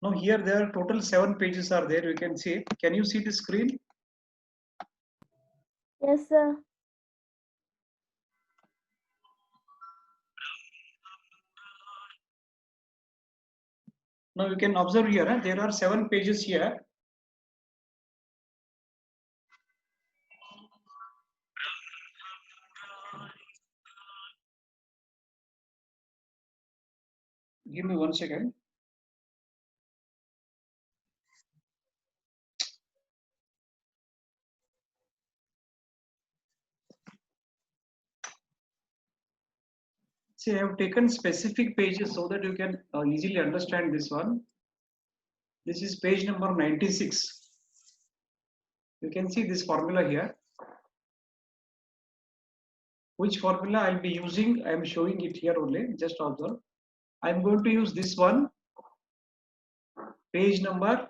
Now here there are total 7 pages are there. You can see it. Can you see the screen? Yes, sir. Now you can observe here. There are 7 pages here. Give me 1 second. See, I have taken specific pages so that you can easily understand this one. This is page number 96. You can see this formula here. Which formula I'll be using? I am showing it here only. Just observe. I'm going to use this one. Page number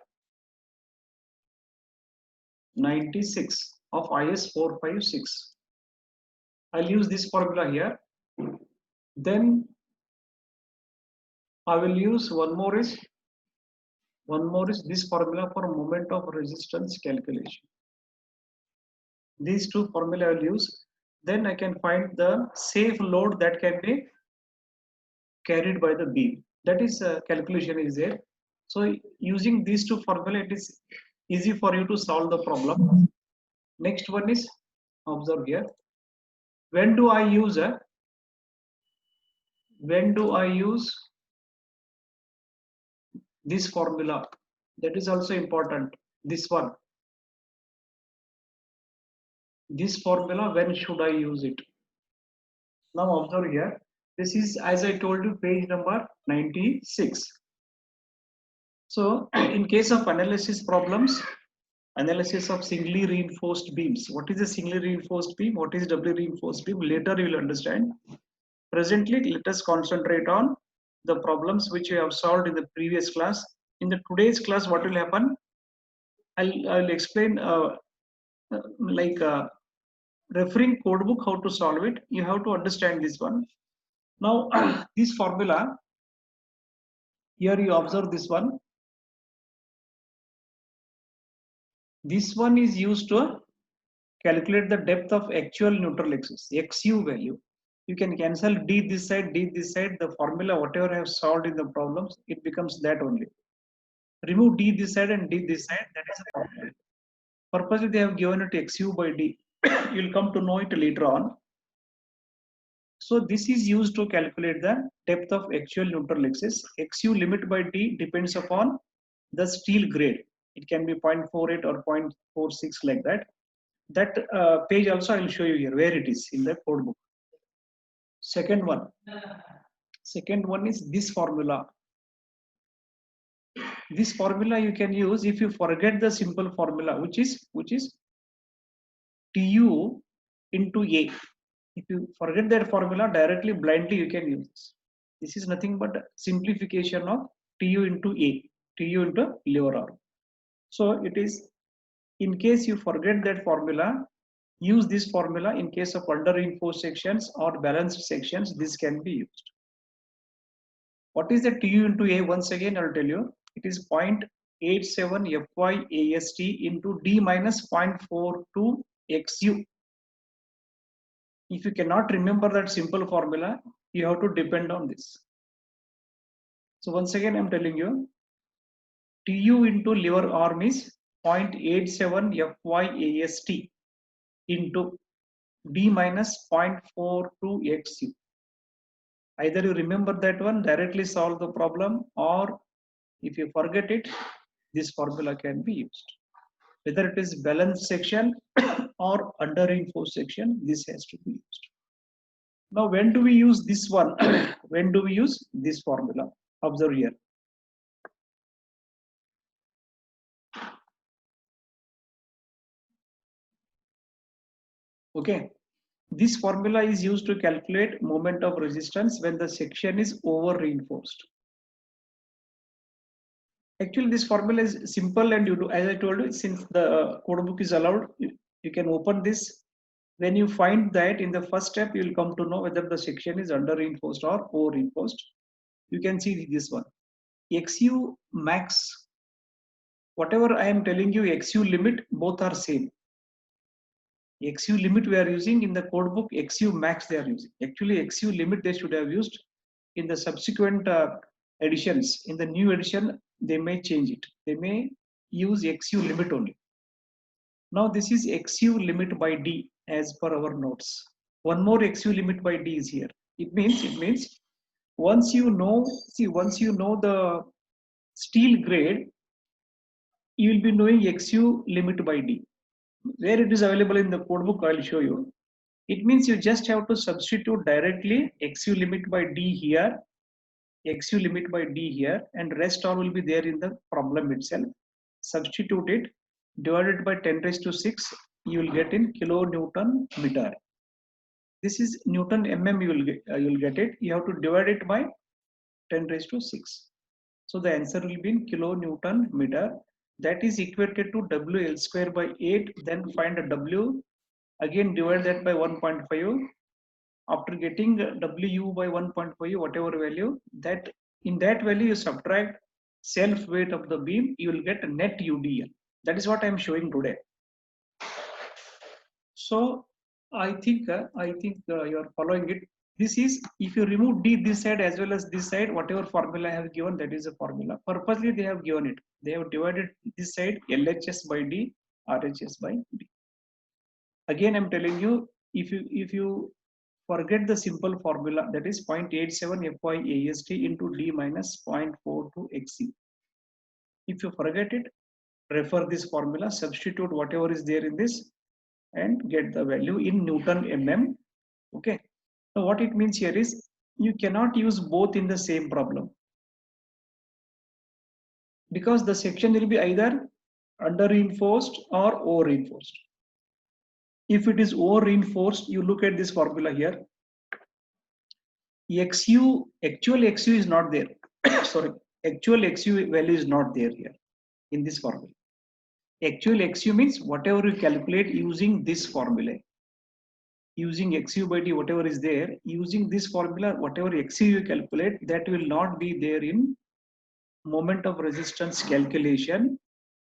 96 of IS 456. I'll use this formula here. Then I will use one more is this formula for moment of resistance calculation. These two formula I will use. Then I can find the safe load that can be carried by the beam. That is calculation is there. So using these two formula, it is easy for you to solve the problem. Next one is observe here. When do I use this formula? That is also important. This one. This formula, when should I use it? Now observe here. This is, as I told you, page number 96. So in case of analysis problems, analysis of singly reinforced beams. What is a singly reinforced beam? What is doubly reinforced beam? Later you will understand. Presently, let us concentrate on the problems which we have solved in the previous class. In the today's class, what will happen? I'll explain like referring codebook how to solve it. You have to understand this one. Now this formula, here you observe this one. This one is used to calculate the depth of actual neutral axis, XU value. You can cancel D this side, the formula, whatever I have solved in the problems, it becomes that only. Remove D this side and D this side, that is the formula. Purposely they have given it XU by D. You'll come to know it later on. So this is used to calculate the depth of actual neutral axis. XU limit by D depends upon the steel grade. It can be 0.48 or 0.46 like that. That page also I will show you here where it is in the code book. Second one is this formula. This formula you can use if you forget the simple formula, which is Tu into A. If you forget that formula, directly blindly you can use this. This is nothing but simplification of Tu into A, Tu into lever arm. So it is, in case you forget that formula, use this formula. In case of under reinforced sections or balanced sections, this can be used. What is the Tu into A? Once again, I'll tell you. It is 0.87 FYAST into D minus 0.42 XU. If you cannot remember that simple formula, you have to depend on this. So once again, I'm telling you, Tu into lever arm is 0.87 FYAST into D minus 0.42 XU. Either you remember that one, directly solve the problem, or if you forget it, this formula can be used. Whether it is balanced section or under reinforced section, this has to be used. Now, when do we use this one? When do we use this formula? Observe here. Okay. This formula is used to calculate moment of resistance when the section is over reinforced. Actually, this formula is simple, and you do, as I told you, since the code book is allowed, you can open this. When you find that in the first step, you will come to know whether the section is under reinforced or over reinforced. You can see this one. XU max, whatever I am telling you, XU limit, both are same. XU limit we are using in the code book, XU max they are using. Actually, XU limit they should have used in the subsequent editions. In the new edition, they may change it. They may use XU limit only. Now this is XU limit by D as per our notes. One more XU limit by D is here. It means once you know, once you know the steel grade, you will be knowing XU limit by D. Where it is available in the codebook, I'll show you. It means you just have to substitute directly XU limit by D here, XU limit by D here, and rest all will be there in the problem itself. Substitute it, divided by 10 raised to 6, you will get in kilonewton meter. This is Newton mm, you will get it. You have to divide it by 10 raised to 6. So the answer will be in kilonewton meter. That is equated to WL square by 8. Then find a W. Again divide that by 1.5. After getting W by 1.5, whatever value, that in that value you subtract self weight of the beam, you will get net UDL. That is what I am showing today. So I think you are following it. This is, if you remove D this side as well as this side, whatever formula I have given, that is a formula. Purposely they have given it. They have divided this side LHS by D, RHS by D. Again, I'm telling you, if you forget the simple formula, that is 0.87 FYAST into D minus 0.42 XC. If you forget it, refer this formula, substitute whatever is there in this, and get the value in Newton mm. Okay. So what it means here is you cannot use both in the same problem, because the section will be either under reinforced or over reinforced. If it is over reinforced, you look at this formula here. XU, actual XU is not there. Sorry, actual XU value is not there here in this formula. Actual XU means whatever you calculate using this formula. Using XU by D, whatever is there, using this formula, whatever XU you calculate, that will not be there in moment of resistance calculation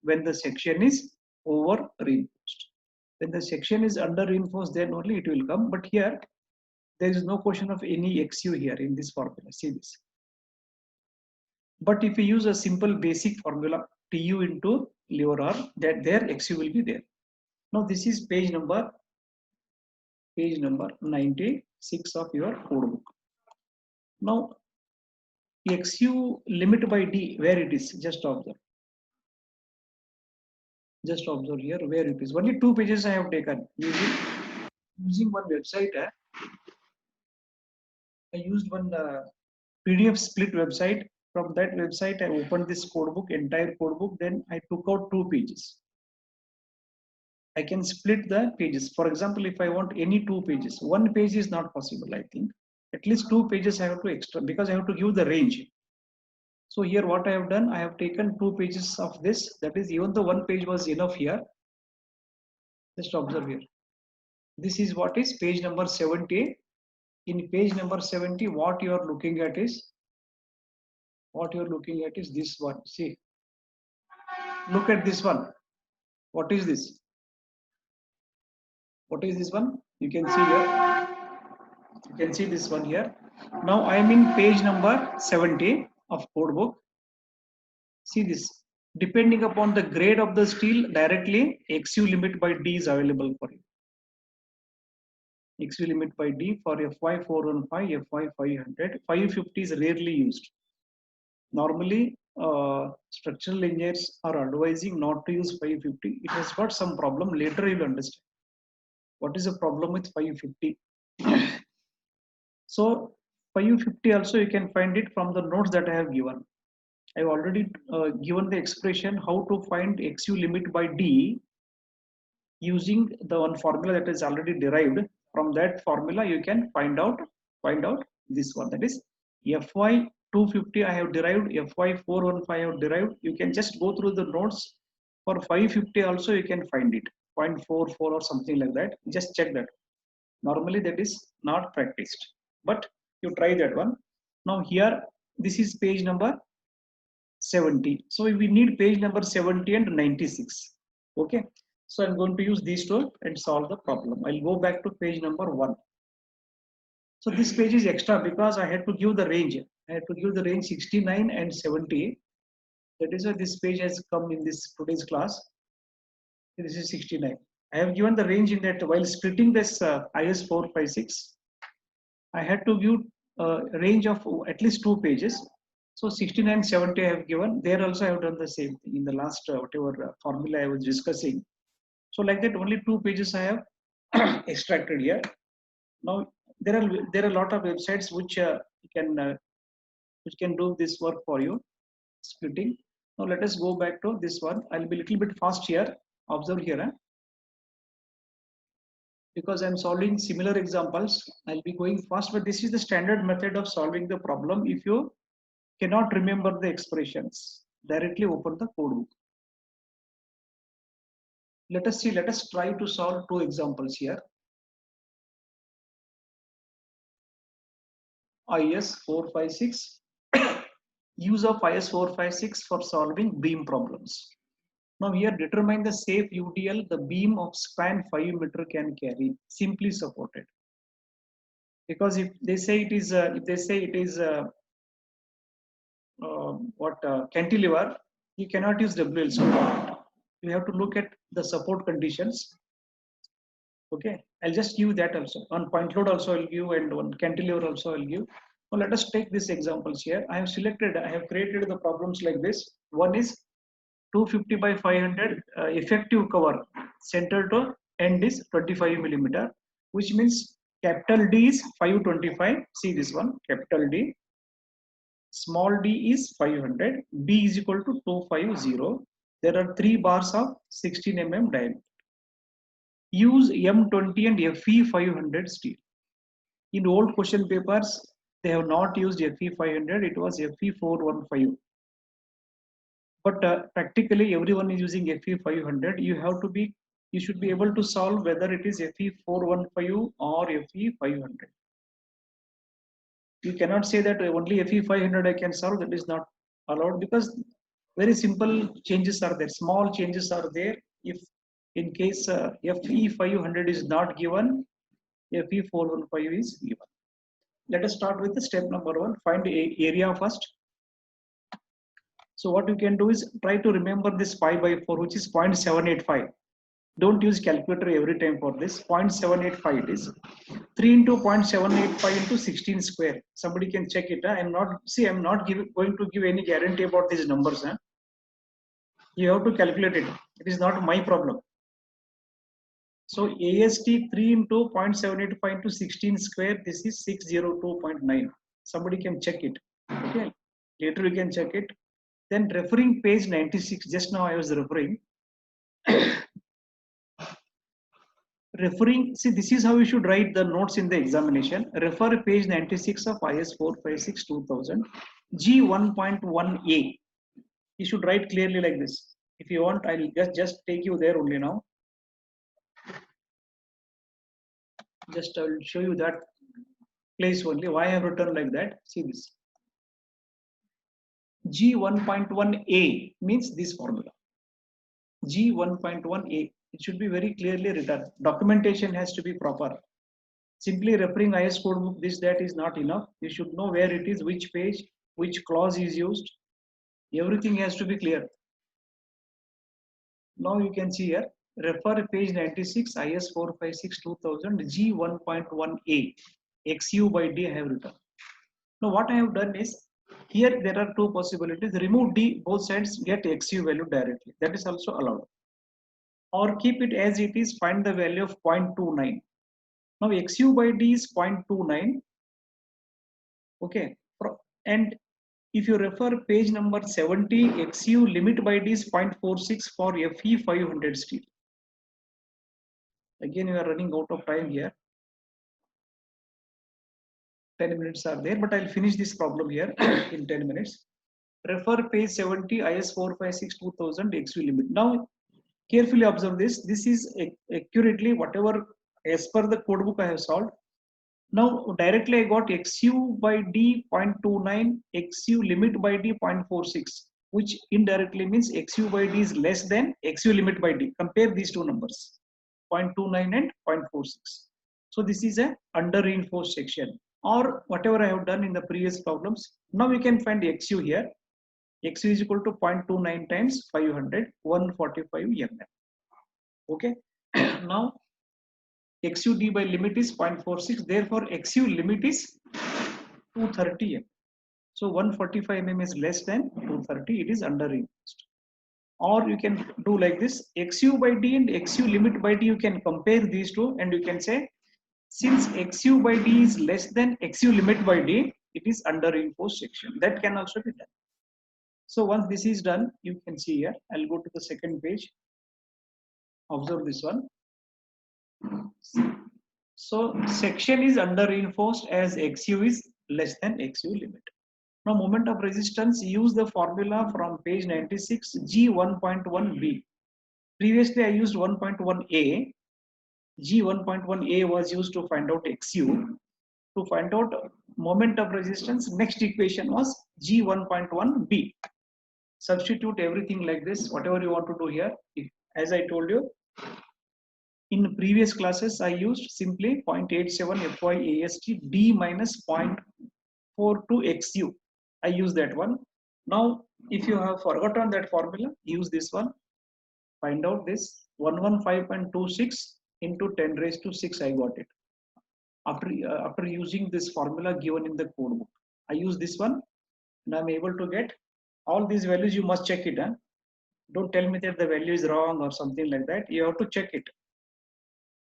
when the section is over reinforced. When the section is under reinforced, then only it will come. But here, there is no question of any XU here in this formula. See this. But if you use a simple basic formula, TU into lever arm, that there XU will be there. Now this is page number 96 of your code book. Now XU limit by D, where it is, just observe. Just observe here where it is. Only 2 pages I have taken using one website. I used one PDF split website. From that website, I opened this code book, entire code book. Then I took out 2 pages. I can split the pages. For example, if I want any 2 pages, 1 page is not possible, I think. At least 2 pages I have to extra, because I have to give the range. So here what I have done, I have taken 2 pages of this. That is, even though 1 page was enough here. Just observe here. This is what is page number 70. In page number 70, what you are looking at is this one. See, look at this one. What is this? What is this one? You can see here. You can see this one here. Now I am in page number 70 of code book. See this. Depending upon the grade of the steel, directly XU limit by D is available for you. XU limit by D for FY 415, FY 500. 550 is rarely used. Normally, structural engineers are advising not to use 550. It has got some problem. Later you will understand what is the problem with 550. So 550 also you can find it from the notes that I have given. I have already given the expression how to find XU limit by D using the one formula that is already derived. From that formula you can find out this one, that is FY 250 I have derived, FY 415 I have derived. You can just go through the notes. For 550 also you can find it 0.44 or something like that. Just check that. Normally that is not practiced, but you try that one. Now here, this is page number 70. So we need page number 70 and 96. Okay. So I'm going to use these two and solve the problem. I'll go back to page number 1. So this page is extra because I had to give the range. I had to give the range 69 and 70. That is why this page has come in this today's class. This is 69. I have given the range in that while splitting this IS 456. I had to give a range of at least 2 pages. So 69, 70 I have given. There also I have done the same thing in the last whatever formula I was discussing. So like that, only 2 pages I have extracted here. Now there are a lot of websites which can do this work for you, splitting. Now let us go back to this one. I'll be a little bit fast here. Observe here. Because I'm solving similar examples, I'll be going fast, but this is the standard method of solving the problem. If you cannot remember the expressions, directly open the code book. Let us try to solve 2 examples here. IS 456, use of IS 456 for solving beam problems. Now here determine the safe UDL the beam of span 5 meter can carry, simply supported. Because if they say it is cantilever, you cannot use WL support. You have to look at the support conditions. Okay, I'll just give that also. On point load also I'll give, and on cantilever also I'll give. Now let us take these examples here. I have created the problems like this. One is 250 by 500 effective cover, center to end is 25 millimeter, which means capital D is 525. See this one, capital D. Small d is 500, b is equal to 250. There are 3 bars of 16 mm diameter. Use M20 and Fe 500 steel. In old question papers, they have not used Fe 500, it was Fe 415. But practically everyone is using Fe 500. You should be able to solve whether it is Fe 415 or Fe 500. You cannot say that only Fe 500 I can solve. That is not allowed, because very simple changes are there. Small changes are there. If in case Fe 500 is not given, Fe 415 is given. Let us start with the step number 1. Find area first. So what you can do is try to remember this pi by 4, which is 0.785. Don't use calculator every time for this. 0.785 it is. 3 into 0.785 into 16 square. Somebody can check it. I'm not going to give any guarantee about these numbers. You have to calculate it. It is not my problem. So AST 3 into 0.785 into 16 square. This is 602.9. Somebody can check it. Okay. Later you can check it. Then referring page 96. Just now I was referring. See, this is how you should write the notes in the examination. Refer page 96 of IS 456 2000 G1.1a. You should write clearly like this. If you want, I'll just take you there only now. Just I'll show you that place only. Why I have written like that? See this. G1.1a means this formula. G1.1a. It should be very clearly written. Documentation has to be proper. Simply referring IS code book, that is not enough. You should know where it is, which page, which clause is used. Everything has to be clear. Now you can see here, refer page 96, IS 456 2000 G1.1a. XU by D I have written. Now what I have done is, here there are 2 possibilities. Remove D, both sides, get XU value directly. That is also allowed. Or keep it as it is, find the value of 0.29. Now XU by D is 0.29. Okay. And if you refer page number 70, XU limit by D is 0.46 for Fe 500 steel. Again, you are running out of time here. 10 minutes are there, but I'll finish this problem here in 10 minutes. Refer page 70, IS 456 2000 XU limit. Now, carefully observe this. This is accurately whatever as per the code book I have solved. Now directly I got XU by D 0.29, XU limit by D 0.46. which indirectly means XU by D is less than XU limit by D. Compare these two numbers, 0.29 and 0.46. So this is a under reinforced section, or whatever I have done in the previous problems. Now we can find XU here. XU is equal to 0.29 times 500, 145 mm. Okay. Now XUD by limit is 0.46. Therefore, XU limit is 230 mm. So 145 mm is less than 230. It is under reinforced. Or you can do like this: XU by D and XU limit by D. You can compare these two, and you can say, since XU by D is less than XU limit by D, it is under reinforced section. That can also be done. So once this is done, you can see here. I'll go to the second page. Observe this one. So section is under reinforced as XU is less than XU limit. Now moment of resistance, use the formula from page 96, G1.1b. Previously I used 1.1a. G1.1a was used to find out XU. To find out moment of resistance, next equation was G1.1b. Substitute everything like this, whatever you want to do here. As I told you, in previous classes, I used simply 0.87 FYAST D minus 0.42 XU. I use that one. Now, if you have forgotten that formula, use this one. Find out this 115.26 into 10 raised to 6. I got it. After using this formula given in the code book, I use this one, and I'm able to get all these values. You must check it. Huh? Don't tell me that the value is wrong or something like that. You have to check it.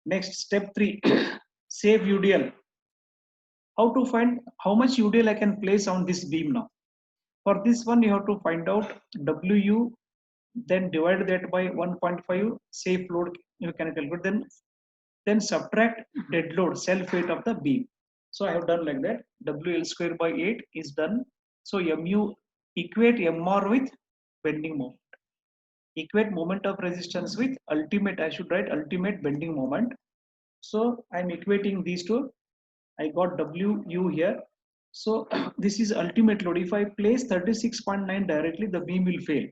Next, step 3, save UDL. How to find how much UDL I can place on this beam now? For this one, you have to find out WU, then divide that by 1.5, safe load you can calculate, then subtract dead load, self weight of the beam. So I have done like that. WL square by 8 is done. So MU, equate MR with bending moment. Equate moment of resistance with ultimate, I should write ultimate bending moment. So I'm equating these two. I got WU here. So this is ultimate load. If I place 36.9 directly, the beam will fail.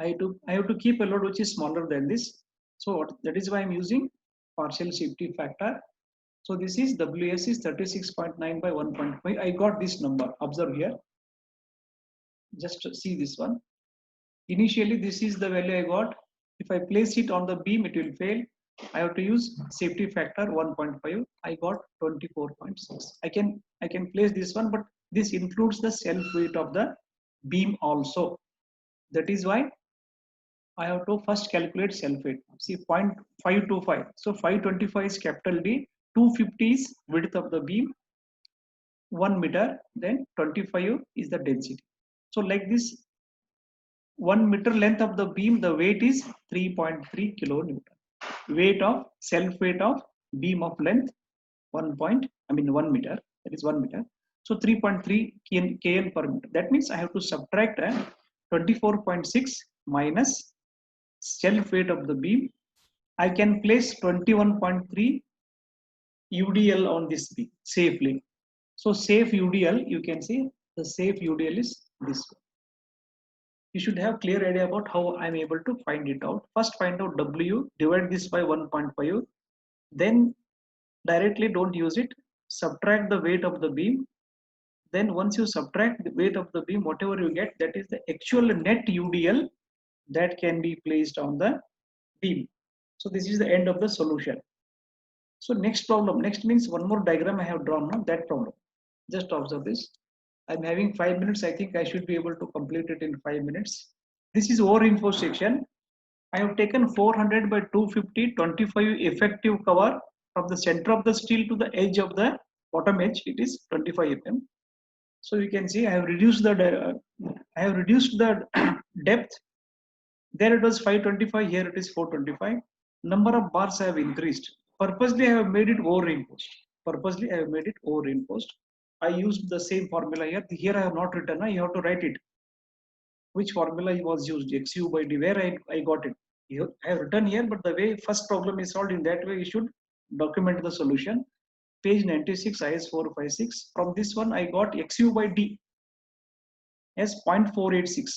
I have to keep a load which is smaller than this. So that is why I'm using partial safety factor. So this is WS is 36.9 by 1.5. I got this number. Observe here. Just see this one. Initially, this is the value I got. If I place it on the beam, it will fail. I have to use safety factor 1.5. I got 24.6. I can place this one, but this includes the self weight of the beam also. That is why I have to first calculate self weight. See 0.525. So 525 is capital D. 250 is width of the beam. 1 meter. Then 25 is the density. So like this, 1 meter length of the beam, the weight is 3.3 kilonewton. Weight of self weight of beam of length 1 meter, that is 1 meter. So 3.3 kN per meter. That means I have to subtract 24.6 minus self weight of the beam. I can place 21.3 UDL on this beam safely. So safe UDL, you can see the safe UDL is this one. You should have clear idea about how I'm able to find it out. First find out W, divide this by 1.5. Then directly don't use it. Subtract the weight of the beam. Then once you subtract the weight of the beam, whatever you get, that is the actual net UDL that can be placed on the beam. So this is the end of the solution. So next problem, next means one more diagram I have drawn now, that problem. Just observe this. I'm having 5 minutes. I think I should be able to complete it in 5 minutes. This is over-reinforced section. I have taken 400 by 250, 25 effective cover from the center of the steel to the edge of the bottom edge. It is 25 mm. So you can see I have reduced the depth. There it was 525. Here it is 425. Number of bars I have increased. Purposely I have made it over-reinforced. Purposely I have made it over-reinforced. I used the same formula here. Here I have not written. You have to write it. Which formula was used? XU by D. Where I got it. I have written here, but the way first problem is solved in that way, you should document the solution. Page 96, IS 456. From this one, I got XU by D. as 0.486.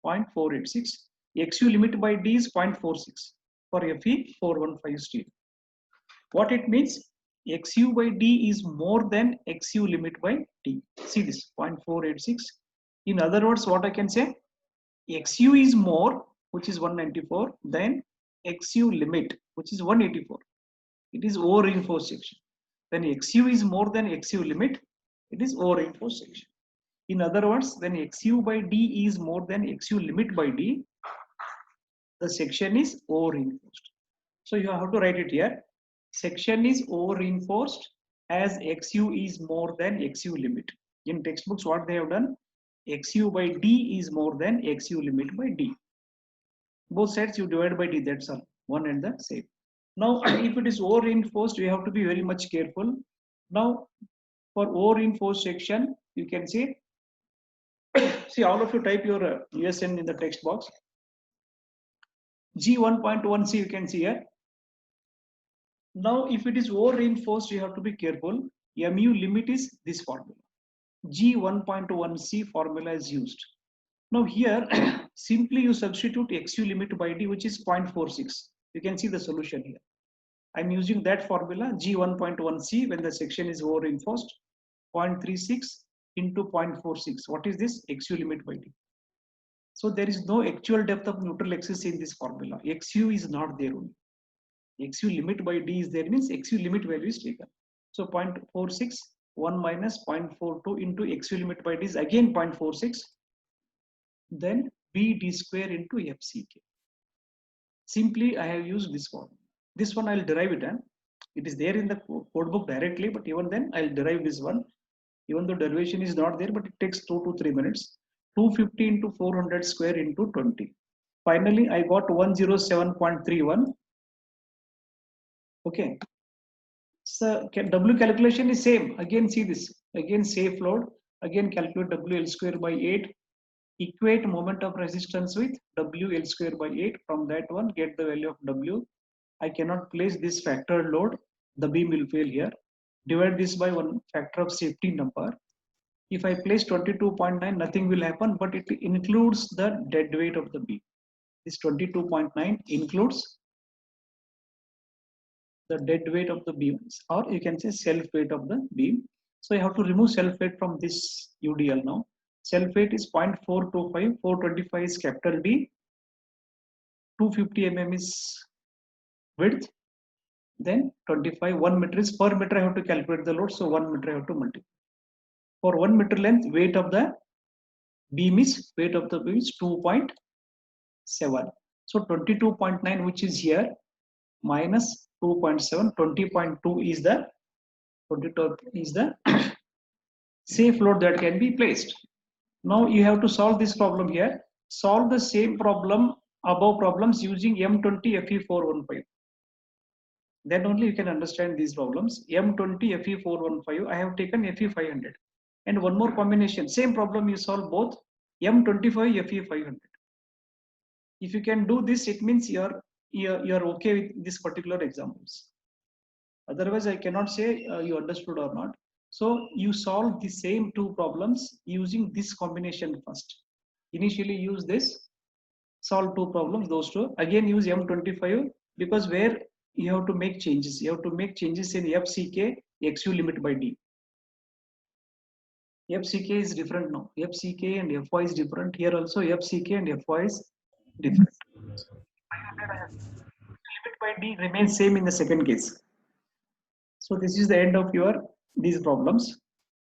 0.486. XU limit by D is 0.46 for Fe415 steel. What it means? XU by D is more than XU limit by D. See this 0.486. In other words, what I can say? XU is more, which is 194, than XU limit, which is 184. It is over-reinforced section. When XU is more than XU limit, it is over-reinforced section. In other words, when XU by D is more than XU limit by D, the section is over-reinforced. So you have to write it here. Section is over-reinforced as XU is more than XU limit. In textbooks, what they have done, XU by D is more than XU limit by D. Both sides you divide by D, that's all, one and the same. Now, if it is over-reinforced, you have to be very much careful. Now, for over-reinforced section, you can see, see all of you type your USN in the text box. G1.1c you can see here. Now, if it is over-reinforced, you have to be careful. MU limit is this formula. G1.1c formula is used. Now here, simply you substitute XU limit by D, which is 0.46. You can see the solution here. I'm using that formula, G1.1c, when the section is over-reinforced, 0.36 into 0.46. What is this? XU limit by D. So there is no actual depth of neutral axis in this formula. XU is not there only. XU limit by D is there, means XU limit value is taken. So 0.46, 1 minus 0.42 into XU limit by D is again 0.46. Then BD square into FCK. Simply I have used this one. This one I'll derive it. It is there in the code book directly, but even then I'll derive this one. Even though derivation is not there, but it takes 2 to 3 minutes. 250 into 400 square into 20. Finally, I got 107.31. Okay. So W calculation is same. Again, see this. Again, safe load. Again, calculate WL square by 8. Equate moment of resistance with WL square by 8. From that one, get the value of W. I cannot place this factor load. The beam will fail here. Divide this by one factor of safety number. If I place 22.9, nothing will happen, but it includes the dead weight of the beam. This 22.9 includes the dead weight of the beams, or you can say self weight of the beam. So you have to remove self weight from this UDL now. Self weight is 0.425, 425 is capital D, 250 mm is width, then 25, 1 meter is per meter. I have to calculate the load, so 1 meter I have to multiply. For 1 meter length, weight of the beam is 2.7. So 22.9, which is here, minus 2.7, 20.2 is the 22 is the safe load that can be placed. Now you have to solve this problem here. Solve the same problem, above problems, using M20 Fe415. Then only you can understand these problems. M20 Fe415, I have taken Fe500. And one more combination, same problem you solve both, M25 Fe500. If you can do this, it means you're okay with this particular examples. Otherwise, I cannot say you understood or not. So you solve the same two problems using this combination first. Initially use this, solve two problems, those two. Again use M25, because where you have to make changes. You have to make changes in FCK, XU limit by D. FCK is different now. FCK and Fy is different. Here also FCK and Fy is different. Limit by D remains same in the second case. So this is the end of these problems.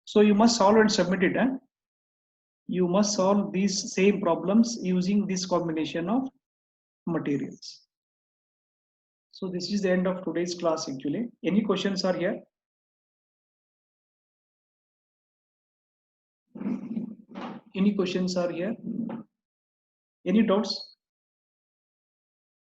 So you must solve and submit it. You must solve these same problems using this combination of materials. So this is the end of today's class actually. Any questions are here? Any questions are here? Any doubts?